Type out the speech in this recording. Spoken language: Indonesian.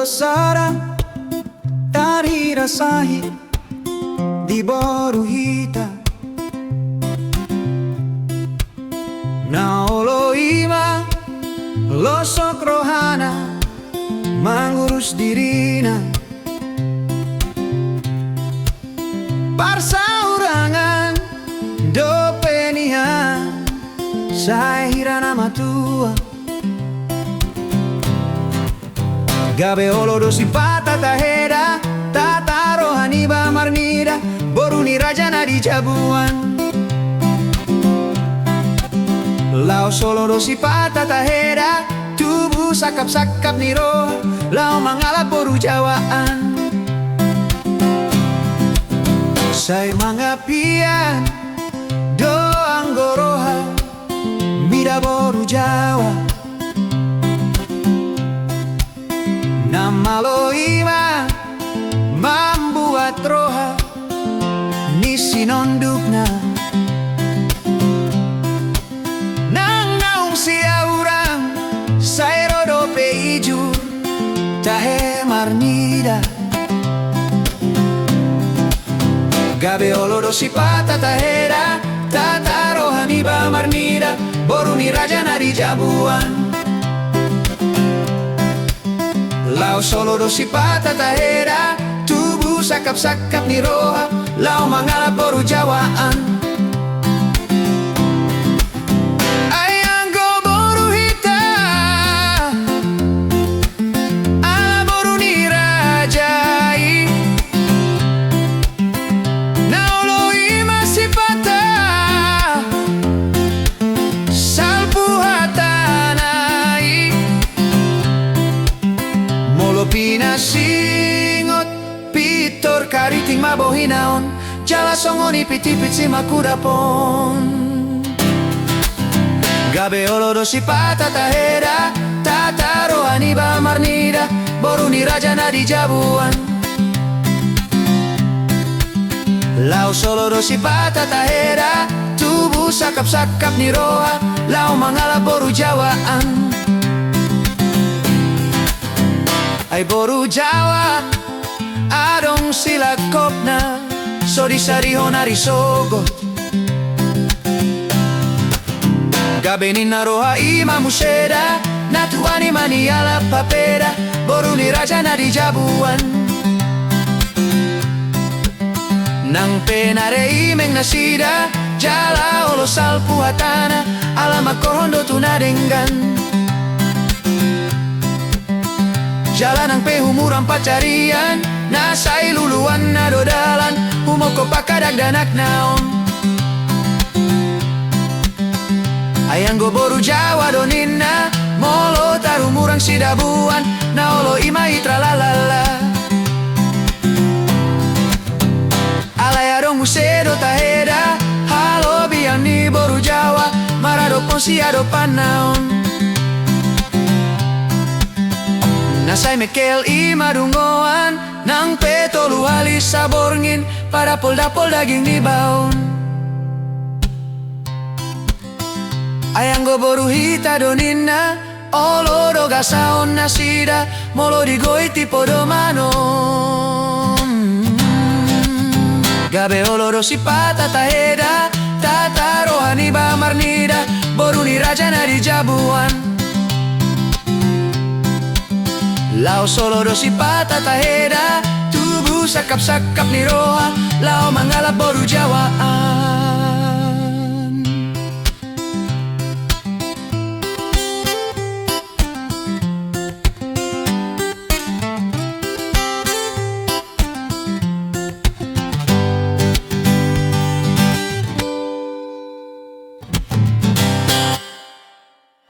sarang tari rasahi di boru hita na olo ima losok rohana mengurus dirina parsaurangan do penihan saya hira nama tua gabe olo do sipata tahera tata rohani ba marnida boruni rajana di jabuan lao solo do sipata tahera tubuh sakap-sakap niro lao mangalap boru jawaan say mangapian do anggoroha mida boru jawa nama loima membuat roha nisi nondukna nang naung sia urang saya rodo peiju tahe marnida gabe olo do sipata tahera tata rohani ba marnida boruni rajana di jabuan lao solo do sipata tahera tubuh sakap-sakap ni roha lao mangalap boru jawaan ayang go boru hita ala boru ni rajai na olo ima sipata salpu hatanai molo pinasingot pitor kariting mabohinaon jala songoni pitipit si makudapon gabe olo do sipata tahera tata rohani ba marnida boruni rajana di jabuan lao solo do sipata tahera tubuh sakap-sakap ni roha lao mangalap boru jawaan ay boru jawa adong sila kopna so di sarihon arisogot gabe ni naroha ima museda natuani mani ala papera boru ni rajana di jabuan nang penare imeng nasida jala olo salpu hatana alama kohondo tunadenggan jalan ang pehumuran pacarian nasay luluan na dodalan humoko pakadagdanak naon ayang go boru jawa donina molo tarumurang sidabuan na olo ima itralalala alayarong musedo taheda halo biang ni boru jawa marado ponsiado panaon nasay mekel imadungoan nang petolu halis saborngin para polda-pol daging ni baon ayang go boru hita donina olo do gasaon nasida molo digoi tipo domanon gabe olo do sipata taheda tata rohani ba marnida boruni rajana di jabuan lao solo do sipata tahera tubuh sakap-sakap ni roha lao mangalap boru jawaan